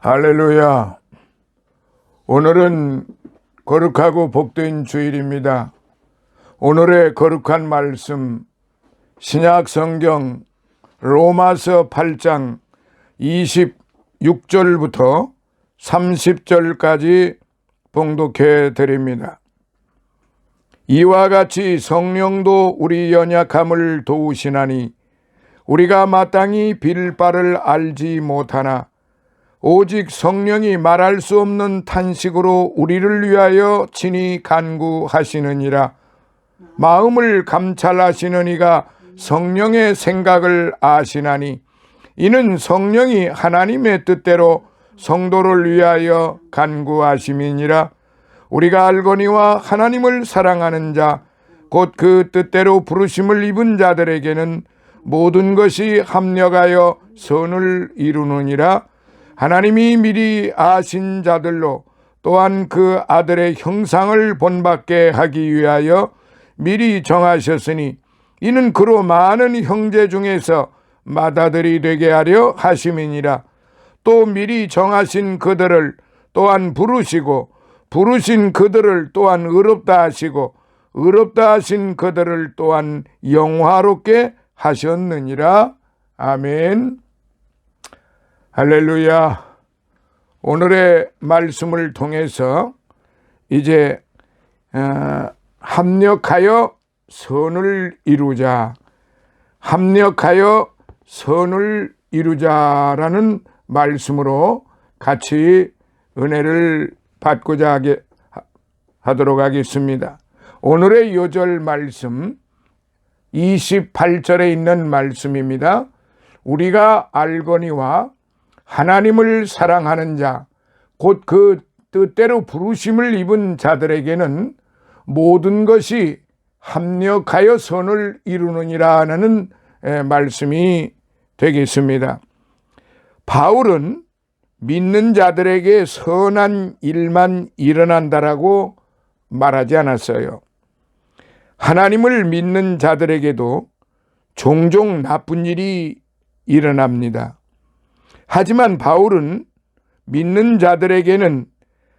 할렐루야. 오늘은 거룩하고 복된 주일입니다. 오늘의 거룩한 말씀, 신약 성경 로마서 8장 26절부터 30절까지 봉독해 드립니다. 이와 같이 성령도 우리 연약함을 도우시나니 우리가 마땅히 빌 바를 알지 못하나 오직 성령이 말할 수 없는 탄식으로 우리를 위하여 친히 간구하시느니라. 마음을 감찰하시는 이가 성령의 생각을 아시나니 이는 성령이 하나님의 뜻대로 성도를 위하여 간구하심이니라. 우리가 알거니와 하나님을 사랑하는 자 곧 그 뜻대로 부르심을 입은 자들에게는 모든 것이 합력하여 선을 이루느니라. 하나님이 미리 아신 자들로 또한 그 아들의 형상을 본받게 하기 위하여 미리 정하셨으니 이는 그로 많은 형제 중에서 맏아들이 되게 하려 하심이니라. 또 미리 정하신 그들을 또한 부르시고 부르신 그들을 또한 의롭다 하시고 의롭다 하신 그들을 또한 영화롭게 하셨느니라. 아멘. 할렐루야. 오늘의 말씀을 통해서 이제 합력하여 선을 이루자, 합력하여 선을 이루자라는 말씀으로 같이 은혜를 받고자 하도록 하겠습니다. 오늘의 요절 말씀 28절에 있는 말씀입니다. 우리가 알거니와 하나님을 사랑하는 자 곧 그 뜻대로 부르심을 입은 자들에게는 모든 것이 합력하여 선을 이루느니라는 말씀이 되겠습니다. 바울은 믿는 자들에게 선한 일만 일어난다라고 말하지 않았어요. 하나님을 믿는 자들에게도 종종 나쁜 일이 일어납니다. 하지만 바울은 믿는 자들에게는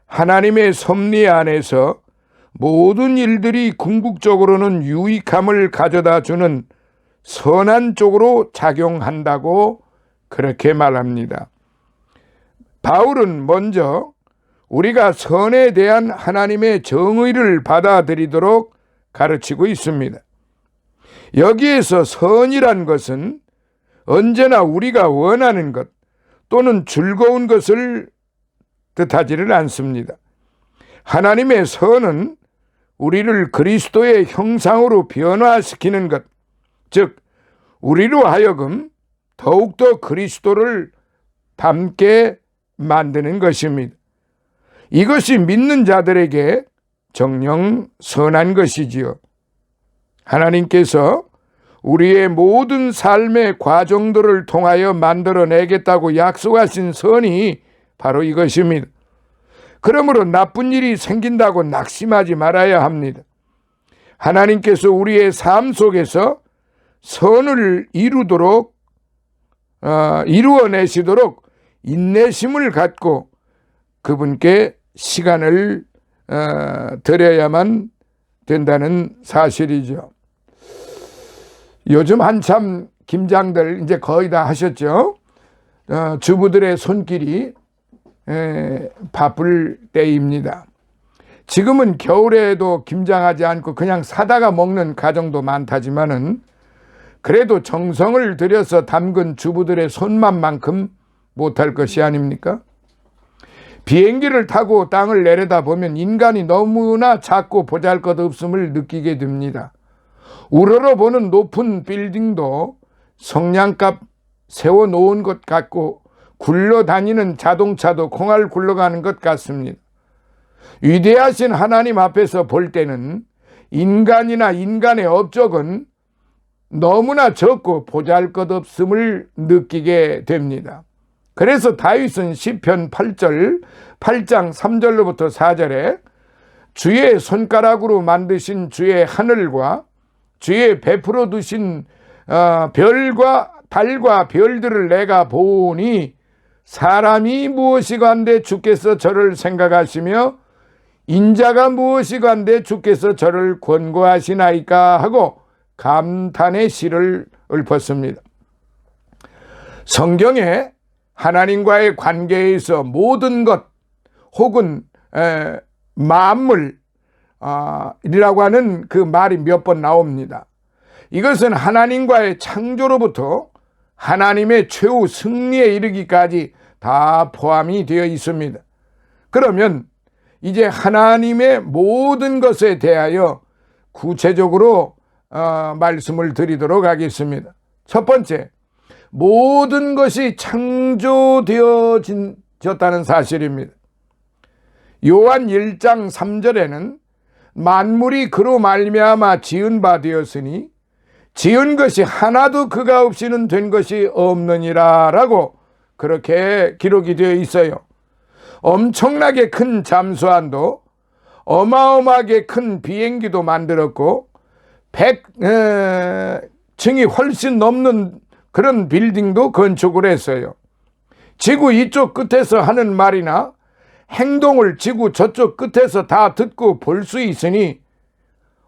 하나님의 섭리 안에서 모든 일들이 궁극적으로는 유익함을 가져다 주는 선한 쪽으로 작용한다고 그렇게 말합니다. 바울은 먼저 우리가 선에 대한 하나님의 정의를 받아들이도록 가르치고 있습니다. 여기에서 선이란 것은 언제나 우리가 원하는 것 또는 즐거운 것을 뜻하지를 않습니다. 하나님의 선은 우리를 그리스도의 형상으로 변화시키는 것, 즉 우리로 하여금 더욱더 그리스도를 닮게 만드는 것입니다. 이것이 믿는 자들에게 정녕 선한 것이지요. 하나님께서 우리의 모든 삶의 과정들을 통하여 만들어내겠다고 약속하신 선이 바로 이것입니다. 그러므로 나쁜 일이 생긴다고 낙심하지 말아야 합니다. 하나님께서 우리의 삶 속에서 선을 이루어내시도록 인내심을 갖고 그분께 시간을 드려야만 된다는 사실이죠. 요즘 한참 김장들 이제 거의 다 하셨죠. 주부들의 손길이 바쁠 때입니다. 지금은 겨울에도 김장하지 않고 그냥 사다가 먹는 가정도 많다지만은 그래도 정성을 들여서 담근 주부들의 손맛만큼 못할 것이 아닙니까? 비행기를 타고 땅을 내려다보면 인간이 너무나 작고 보잘것없음을 느끼게 됩니다. 우러러보는 높은 빌딩도 성냥갑 세워놓은 것 같고 굴러다니는 자동차도 콩알 굴러가는 것 같습니다. 위대하신 하나님 앞에서 볼 때는 인간이나 인간의 업적은 너무나 적고 보잘것없음을 느끼게 됩니다. 그래서 다윗은 시편 8장 3절로부터 4절에 주의 손가락으로 만드신 주의 하늘과 주의 베풀어 두신 별과 달과 별들을 내가 보니 사람이 무엇이간데 주께서 저를 생각하시며 인자가 무엇이간데 주께서 저를 권고하시나이까 하고 감탄의 시를 읊었습니다. 성경에 하나님과의 관계에 있어 모든 것 혹은 만물이라고 하는 그 말이 몇 번 나옵니다. 이것은 하나님과의 창조로부터 하나님의 최후 승리에 이르기까지 다 포함이 되어 있습니다. 그러면 이제 하나님의 모든 것에 대하여 구체적으로 말씀을 드리도록 하겠습니다. 첫 번째, 모든 것이 창조되어졌다는 사실입니다. 요한 1장 3절에는 만물이 그로 말미암아 지은 바 되었으니 지은 것이 하나도 그가 없이는 된 것이 없느니라 라고 그렇게 기록이 되어 있어요. 엄청나게 큰 잠수함도 어마어마하게 큰 비행기도 만들었고 100층이 훨씬 넘는 그런 빌딩도 건축을 했어요. 지구 이쪽 끝에서 하는 말이나 행동을 지구 저쪽 끝에서 다 듣고 볼 수 있으니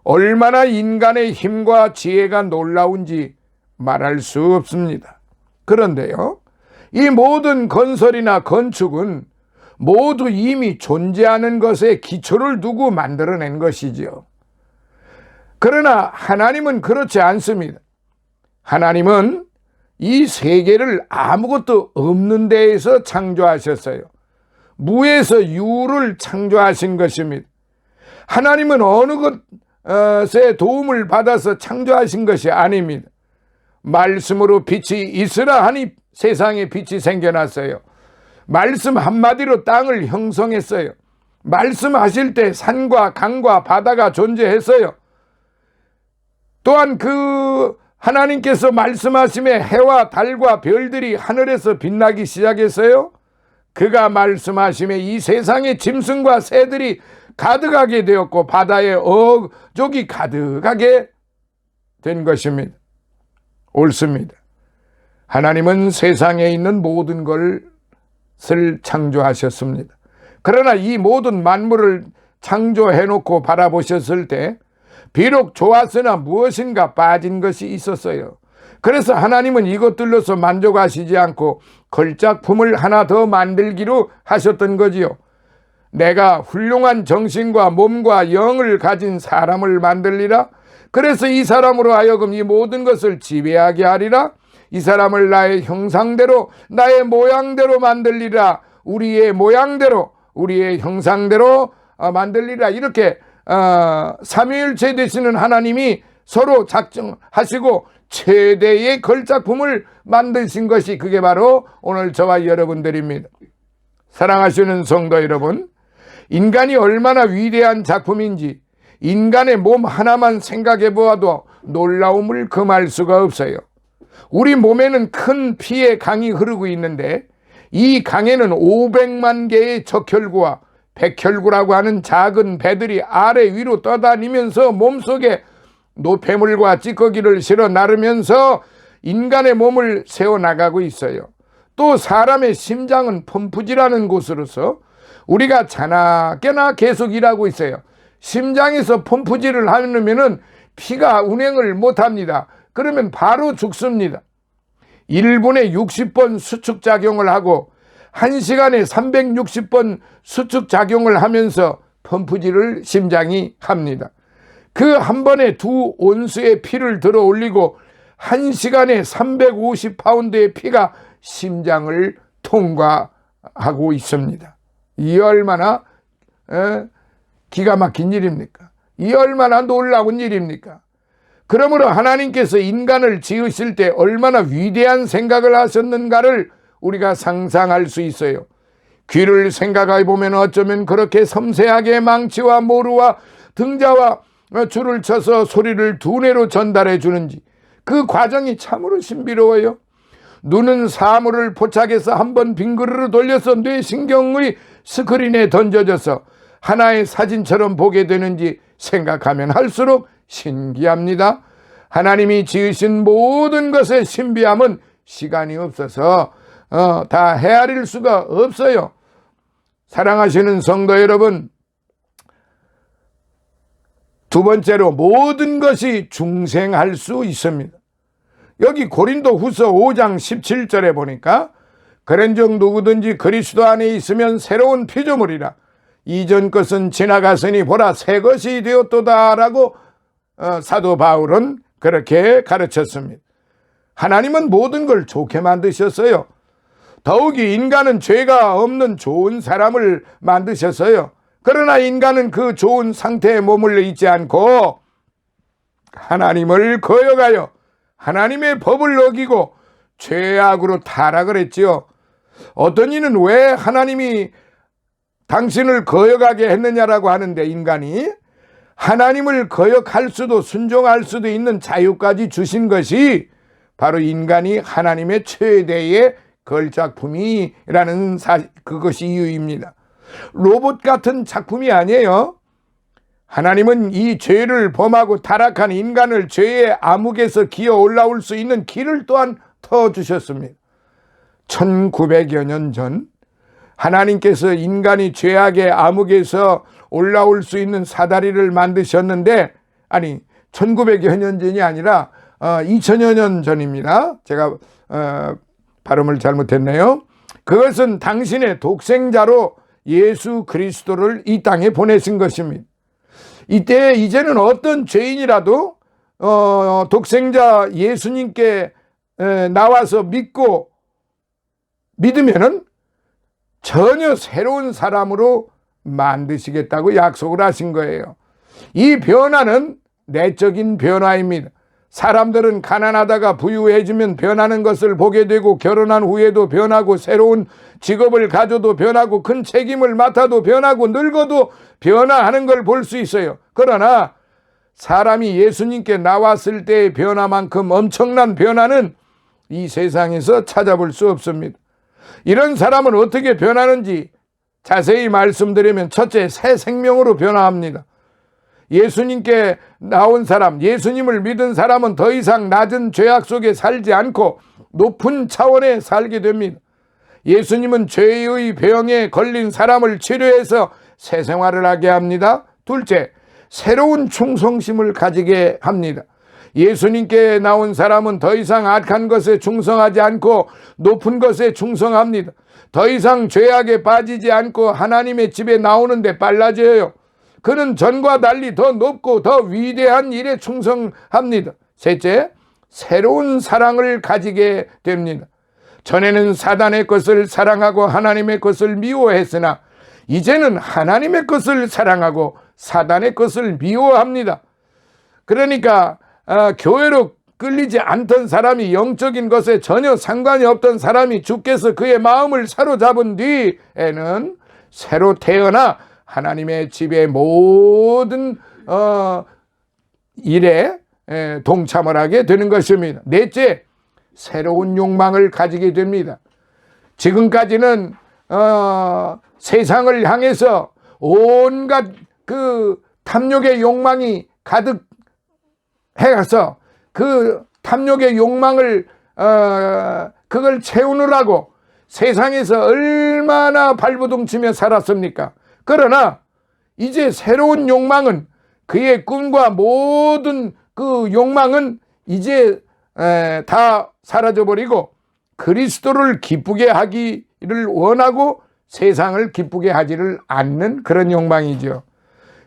얼마나 인간의 힘과 지혜가 놀라운지 말할 수 없습니다. 그런데요, 이 모든 건설이나 건축은 모두 이미 존재하는 것에 기초를 두고 만들어낸 것이지요. 그러나 하나님은 그렇지 않습니다. 하나님은 이 세계를 아무것도 없는 데에서 창조하셨어요. 무에서 유를 창조하신 것입니다. 하나님은 어느 것의 도움을 받아서 창조하신 것이 아닙니다. 말씀으로 빛이 있으라 하니 세상에 빛이 생겨났어요. 말씀 한마디로 땅을 형성했어요. 말씀하실 때 산과 강과 바다가 존재했어요. 또한 그 하나님께서 말씀하심에 해와 달과 별들이 하늘에서 빛나기 시작했어요. 그가 말씀하심에 이 세상의 짐승과 새들이 가득하게 되었고 바다에 어족이 가득하게 된 것입니다. 옳습니다. 하나님은 세상에 있는 모든 것을 창조하셨습니다. 그러나 이 모든 만물을 창조해놓고 바라보셨을 때 비록 좋았으나 무엇인가 빠진 것이 있었어요. 그래서 하나님은 이것들로서 만족하시지 않고 걸작품을 하나 더 만들기로 하셨던 거지요. 내가 훌륭한 정신과 몸과 영을 가진 사람을 만들리라. 그래서 이 사람으로 하여금 이 모든 것을 지배하게 하리라. 이 사람을 나의 형상대로 나의 모양대로 만들리라. 우리의 모양대로 우리의 형상대로 만들리라. 이렇게 삼위일체 되시는 하나님이 서로 작정하시고 최대의 걸작품을 만드신 것이 그게 바로 오늘 저와 여러분들입니다. 사랑하시는 성도 여러분, 인간이 얼마나 위대한 작품인지 인간의 몸 하나만 생각해 보아도 놀라움을 금할 수가 없어요. 우리 몸에는 큰 피의 강이 흐르고 있는데 이 강에는 500만 개의 적혈구와 백혈구라고 하는 작은 배들이 아래 위로 떠다니면서 몸속에 노폐물과 찌꺼기를 실어 나르면서 인간의 몸을 세워나가고 있어요. 또 사람의 심장은 펌프질하는 곳으로서 우리가 자나깨나 계속 일하고 있어요. 심장에서 펌프질을 하면은 피가 운행을 못합니다. 그러면 바로 죽습니다. 1분에 60번 수축작용을 하고 1시간에 360번 수축작용을 하면서 펌프질을 심장이 합니다. 그 한 번에 2온스의 피를 들어 올리고 1시간에 350파운드의 피가 심장을 통과하고 있습니다. 이 얼마나 기가 막힌 일입니까? 이 얼마나 놀라운 일입니까? 그러므로 하나님께서 인간을 지으실 때 얼마나 위대한 생각을 하셨는가를 우리가 상상할 수 있어요. 귀를 생각해 보면 어쩌면 그렇게 섬세하게 망치와 모루와 등자와 줄을 쳐서 소리를 두뇌로 전달해 주는지 그 과정이 참으로 신비로워요. 눈은 사물을 포착해서 한번 빙그르르 돌려서 뇌신경의 스크린에 던져져서 하나의 사진처럼 보게 되는지 생각하면 할수록 신기합니다. 하나님이 지으신 모든 것의 신비함은 시간이 없어서 다 헤아릴 수가 없어요. 사랑하시는 성도 여러분, 두 번째로 모든 것이 중생할 수 있습니다. 여기 고린도 후서 5장 17절에 보니까 그런즉 누구든지 그리스도 안에 있으면 새로운 피조물이라 이전 것은 지나갔으니 보라 새 것이 되었도다 라고 사도 바울은 그렇게 가르쳤습니다. 하나님은 모든 걸 좋게 만드셨어요. 더욱이 인간은 죄가 없는 좋은 사람을 만드셨어요. 그러나 인간은 그 좋은 상태에 머물러 있지 않고 하나님을 거역하여 하나님의 법을 어기고 죄악으로 타락을 했지요. 어떤 이는 왜 하나님이 당신을 거역하게 했느냐라고 하는데, 인간이 하나님을 거역할 수도 순종할 수도 있는 자유까지 주신 것이 바로 인간이 하나님의 최대의 걸작품이라는 그것이 이유입니다. 로봇 같은 작품이 아니에요. 하나님은 이 죄를 범하고 타락한 인간을 죄의 암흑에서 기어 올라올 수 있는 길을 또한 터주셨습니다. 1900여 년 전 하나님께서 인간이 죄악의 암흑에서 올라올 수 있는 사다리를 만드셨는데, 아니 1900여 년 전이 아니라 2000여 년 전입니다. 제가 발음을 잘못했네요. 그것은 당신의 독생자로 예수 그리스도를 이 땅에 보내신 것입니다. 이때 이제는 어떤 죄인이라도 독생자 예수님께 나와서 믿으면은 전혀 새로운 사람으로 만드시겠다고 약속을 하신 거예요. 이 변화는 내적인 변화입니다. 사람들은 가난하다가 부유해지면 변하는 것을 보게 되고, 결혼한 후에도 변하고, 새로운 직업을 가져도 변하고, 큰 책임을 맡아도 변하고, 늙어도 변화하는 걸 볼 수 있어요. 그러나 사람이 예수님께 나왔을 때의 변화만큼 엄청난 변화는 이 세상에서 찾아볼 수 없습니다. 이런 사람은 어떻게 변하는지 자세히 말씀드리면, 첫째, 새 생명으로 변화합니다. 예수님께 나온 사람, 예수님을 믿은 사람은 더 이상 낮은 죄악 속에 살지 않고 높은 차원에 살게 됩니다. 예수님은 죄의 병에 걸린 사람을 치료해서 새 생활을 하게 합니다. 둘째, 새로운 충성심을 가지게 합니다. 예수님께 나온 사람은 더 이상 악한 것에 충성하지 않고 높은 것에 충성합니다. 더 이상 죄악에 빠지지 않고 하나님의 집에 나오는데 빨라져요. 그는 전과 달리 더 높고 더 위대한 일에 충성합니다. 셋째, 새로운 사랑을 가지게 됩니다. 전에는 사단의 것을 사랑하고 하나님의 것을 미워했으나 이제는 하나님의 것을 사랑하고 사단의 것을 미워합니다. 그러니까 교회로 끌리지 않던 사람이, 영적인 것에 전혀 상관이 없던 사람이 주께서 그의 마음을 사로잡은 뒤에는 새로 태어나 하나님의 집의 모든 일에 동참을 하게 되는 것입니다. 넷째, 새로운 욕망을 가지게 됩니다. 지금까지는 세상을 향해서 온갖 그 탐욕의 욕망이 가득해가서 그 탐욕의 욕망을 그걸 채우느라고 세상에서 얼마나 발버둥치며 살았습니까? 그러나 이제 새로운 욕망은, 그의 꿈과 모든 그 욕망은 이제 다 사라져버리고 그리스도를 기쁘게 하기를 원하고 세상을 기쁘게 하지를 않는 그런 욕망이죠.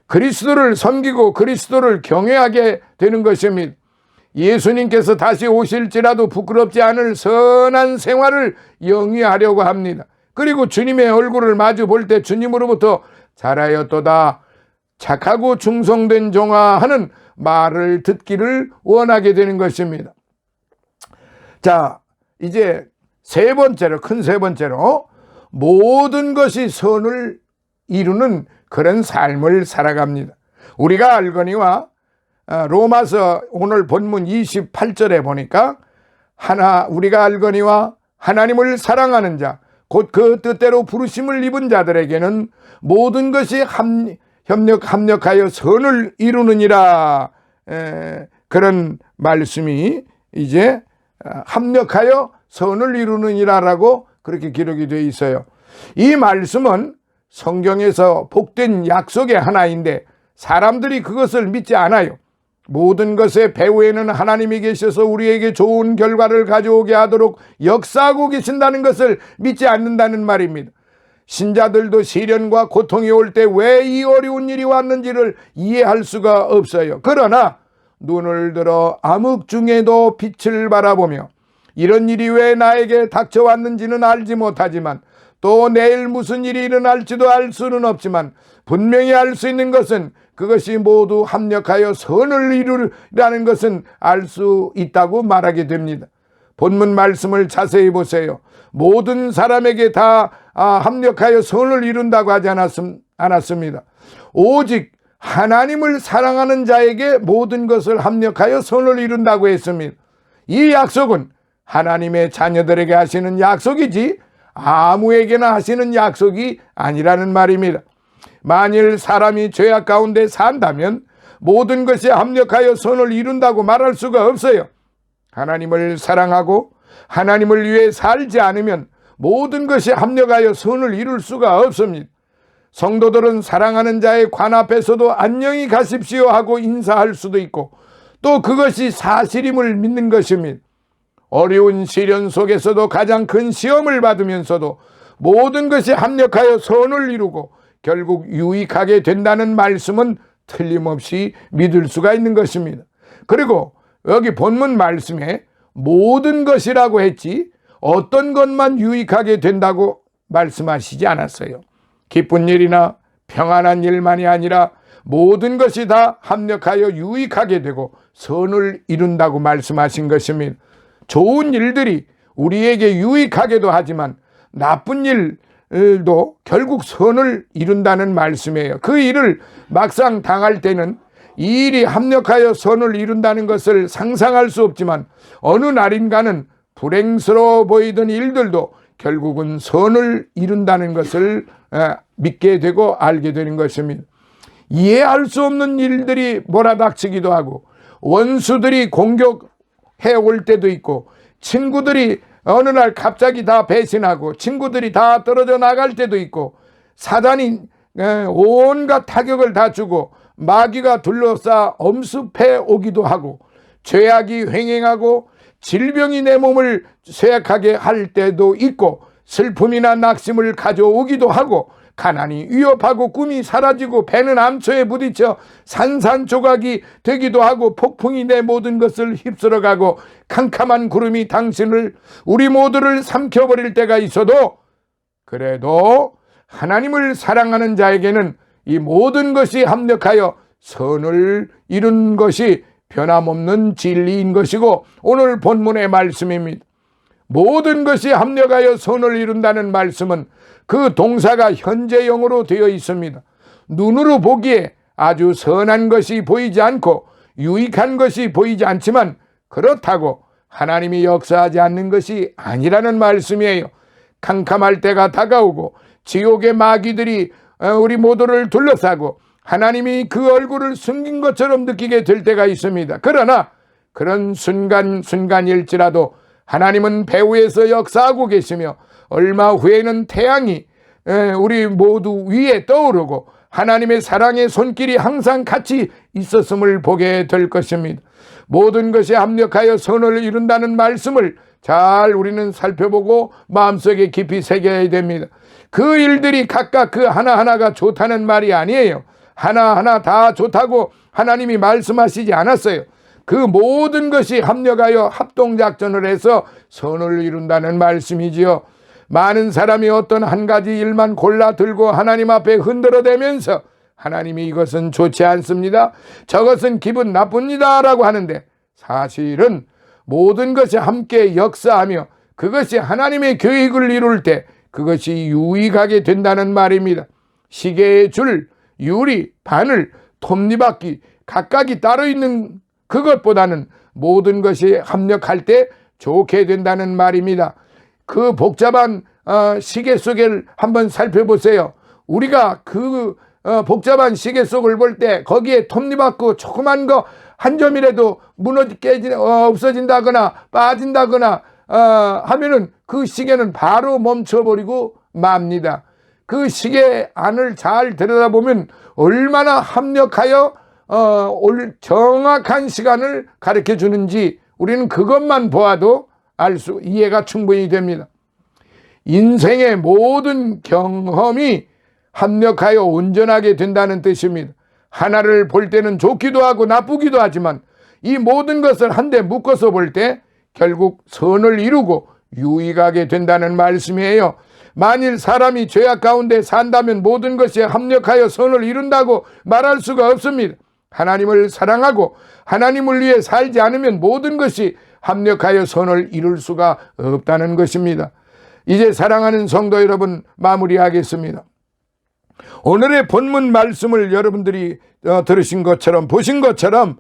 그리스도를 섬기고 그리스도를 경외하게 되는 것입니다. 예수님께서 다시 오실지라도 부끄럽지 않을 선한 생활을 영위하려고 합니다. 그리고 주님의 얼굴을 마주 볼 때 주님으로부터 잘하였도다, 착하고 충성된 종아 하는 말을 듣기를 원하게 되는 것입니다. 자, 이제 큰 세 번째로 모든 것이 선을 이루는 그런 삶을 살아갑니다. 우리가 알거니와 로마서 오늘 본문 28절에 보니까 우리가 알거니와 하나님을 사랑하는 자 곧 그 뜻대로 부르심을 입은 자들에게는 모든 것이 협력하여 선을 이루느니라. 그런 말씀이 이제 합력하여 선을 이루느니라라고 그렇게 기록이 되어 있어요. 이 말씀은 성경에서 복된 약속의 하나인데 사람들이 그것을 믿지 않아요. 모든 것의 배후에는 하나님이 계셔서 우리에게 좋은 결과를 가져오게 하도록 역사하고 계신다는 것을 믿지 않는다는 말입니다. 신자들도 시련과 고통이 올 때 왜 이 어려운 일이 왔는지를 이해할 수가 없어요. 그러나 눈을 들어 암흑 중에도 빛을 바라보며 이런 일이 왜 나에게 닥쳐왔는지는 알지 못하지만 또 내일 무슨 일이 일어날지도 알 수는 없지만 분명히 알 수 있는 것은 그것이 모두 합력하여 선을 이루라는 것은 알 수 있다고 말하게 됩니다. 본문 말씀을 자세히 보세요. 모든 사람에게 다 합력하여 선을 이룬다고 하지 않았습니다. 오직 하나님을 사랑하는 자에게 모든 것을 합력하여 선을 이룬다고 했습니다. 이 약속은 하나님의 자녀들에게 하시는 약속이지 아무에게나 하시는 약속이 아니라는 말입니다. 만일 사람이 죄악 가운데 산다면 모든 것이 합력하여 선을 이룬다고 말할 수가 없어요. 하나님을 사랑하고 하나님을 위해 살지 않으면 모든 것이 합력하여 선을 이룰 수가 없습니다. 성도들은 사랑하는 자의 관 앞에서도 안녕히 가십시오 하고 인사할 수도 있고 또 그것이 사실임을 믿는 것입니다. 어려운 시련 속에서도 가장 큰 시험을 받으면서도 모든 것이 합력하여 선을 이루고 결국 유익하게 된다는 말씀은 틀림없이 믿을 수가 있는 것입니다. 그리고 여기 본문 말씀에 모든 것이라고 했지 어떤 것만 유익하게 된다고 말씀하시지 않았어요. 기쁜 일이나 평안한 일만이 아니라 모든 것이 다 합력하여 유익하게 되고 선을 이룬다고 말씀하신 것입니다. 좋은 일들이 우리에게 유익하게도 하지만 나쁜 일도 결국 선을 이룬다는 말씀이에요. 그 일을 막상 당할 때는 이 일이 합력하여 선을 이룬다는 것을 상상할 수 없지만 어느 날인가는 불행스러워 보이던 일들도 결국은 선을 이룬다는 것을 믿게 되고 알게 되는 것입니다. 이해할 수 없는 일들이 몰아닥치기도 하고 원수들이 공격해 올 때도 있고 친구들이 어느 날 갑자기 다 배신하고 친구들이 다 떨어져 나갈 때도 있고 사단이 온갖 타격을 다 주고 마귀가 둘러싸 엄습해 오기도 하고 죄악이 횡행하고 질병이 내 몸을 쇠약하게 할 때도 있고 슬픔이나 낙심을 가져오기도 하고 가난이 위협하고 꿈이 사라지고 배는 암초에 부딪혀 산산조각이 되기도 하고 폭풍이 내 모든 것을 휩쓸어가고 캄캄한 구름이 당신을 우리 모두를 삼켜버릴 때가 있어도 그래도 하나님을 사랑하는 자에게는 이 모든 것이 합력하여 선을 이룬 것이 변함없는 진리인 것이고 오늘 본문의 말씀입니다. 모든 것이 합력하여 선을 이룬다는 말씀은 그 동사가 현재형으로 되어 있습니다. 눈으로 보기에 아주 선한 것이 보이지 않고 유익한 것이 보이지 않지만 그렇다고 하나님이 역사하지 않는 것이 아니라는 말씀이에요. 캄캄할 때가 다가오고 지옥의 마귀들이 우리 모두를 둘러싸고 하나님이 그 얼굴을 숨긴 것처럼 느끼게 될 때가 있습니다. 그러나 그런 순간일지라도 하나님은 배후에서 역사하고 계시며 얼마 후에는 태양이 우리 모두 위에 떠오르고 하나님의 사랑의 손길이 항상 같이 있었음을 보게 될 것입니다. 모든 것이 합력하여 선을 이룬다는 말씀을 잘 우리는 살펴보고 마음속에 깊이 새겨야 됩니다. 그 일들이 각각 그 하나하나가 좋다는 말이 아니에요. 하나하나 다 좋다고 하나님이 말씀하시지 않았어요. 그 모든 것이 합력하여 합동작전을 해서 선을 이룬다는 말씀이지요. 많은 사람이 어떤 한 가지 일만 골라 들고 하나님 앞에 흔들어대면서 하나님이 이것은 좋지 않습니다, 저것은 기분 나쁩니다 라고 하는데 사실은 모든 것이 함께 역사하며 그것이 하나님의 계획을 이룰 때 그것이 유익하게 된다는 말입니다. 시계의 줄, 유리, 바늘, 톱니바퀴 각각이 따로 있는 그것보다는 모든 것이 합력할 때 좋게 된다는 말입니다. 그 복잡한 시계 속을 한번 살펴보세요. 우리가 그 복잡한 시계 속을 볼 때 거기에 톱니바퀴 조그만 거 한 점이라도 무너져 없어진다거나 빠진다거나 하면은 그 시계는 바로 멈춰버리고 맙니다. 그 시계 안을 잘 들여다보면 얼마나 합력하여 정확한 시간을 가르쳐 주는지 우리는 그것만 보아도 이해가 충분히 됩니다. 인생의 모든 경험이 합력하여 온전하게 된다는 뜻입니다. 하나를 볼 때는 좋기도 하고 나쁘기도 하지만 이 모든 것을 한데 묶어서 볼 때 결국 선을 이루고 유익하게 된다는 말씀이에요. 만일 사람이 죄악 가운데 산다면 모든 것이 합력하여 선을 이룬다고 말할 수가 없습니다. 하나님을 사랑하고 하나님을 위해 살지 않으면 모든 것이 합력하여 선을 이룰 수가 없다는 것입니다. 이제 사랑하는 성도 여러분, 마무리하겠습니다. 오늘의 본문 말씀을 여러분들이 들으신 것처럼 보신 것처럼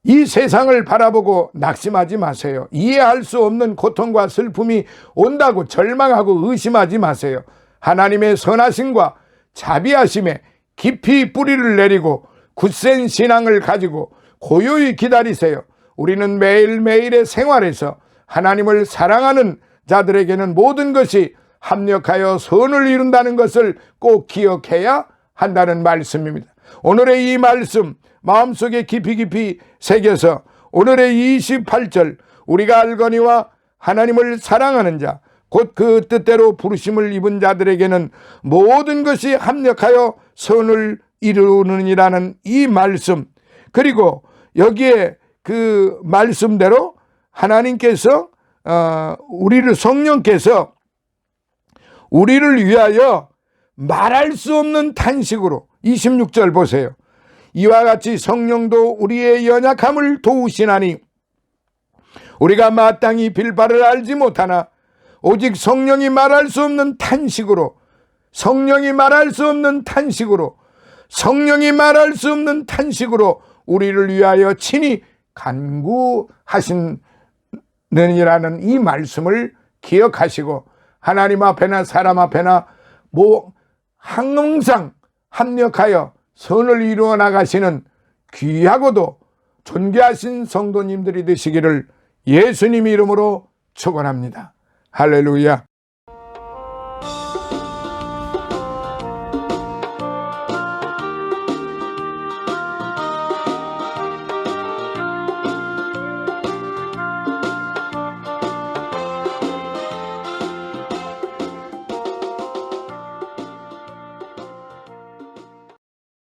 이 세상을 바라보고 낙심하지 마세요. 이해할 수 없는 고통과 슬픔이 온다고 절망하고 의심하지 마세요. 하나님의 선하심과 자비하심에 깊이 뿌리를 내리고 굳센 신앙을 가지고 고요히 기다리세요. 우리는 매일매일의 생활에서 하나님을 사랑하는 자들에게는 모든 것이 합력하여 선을 이룬다는 것을 꼭 기억해야 한다는 말씀입니다. 오늘의 이 말씀 마음속에 깊이 새겨서 오늘의 28절 우리가 알거니와 하나님을 사랑하는 자 곧 그 뜻대로 부르심을 입은 자들에게는 모든 것이 합력하여 선을 이루느니라는 이 말씀, 그리고 여기에 그 말씀대로 하나님께서 성령께서 우리를 위하여 말할 수 없는 탄식으로 26절 보세요. 이와 같이 성령도 우리의 연약함을 도우시나니 우리가 마땅히 빌 바를 알지 못하나 오직 성령이 말할 수 없는 탄식으로 우리를 위하여 친히 간구하시느니라는 이 말씀을 기억하시고 하나님 앞에나 사람 앞에나 항상 합력하여 선을 이루어 나가시는 귀하고도 존귀하신 성도님들이 되시기를 예수님 이름으로 축원합니다. 할렐루야.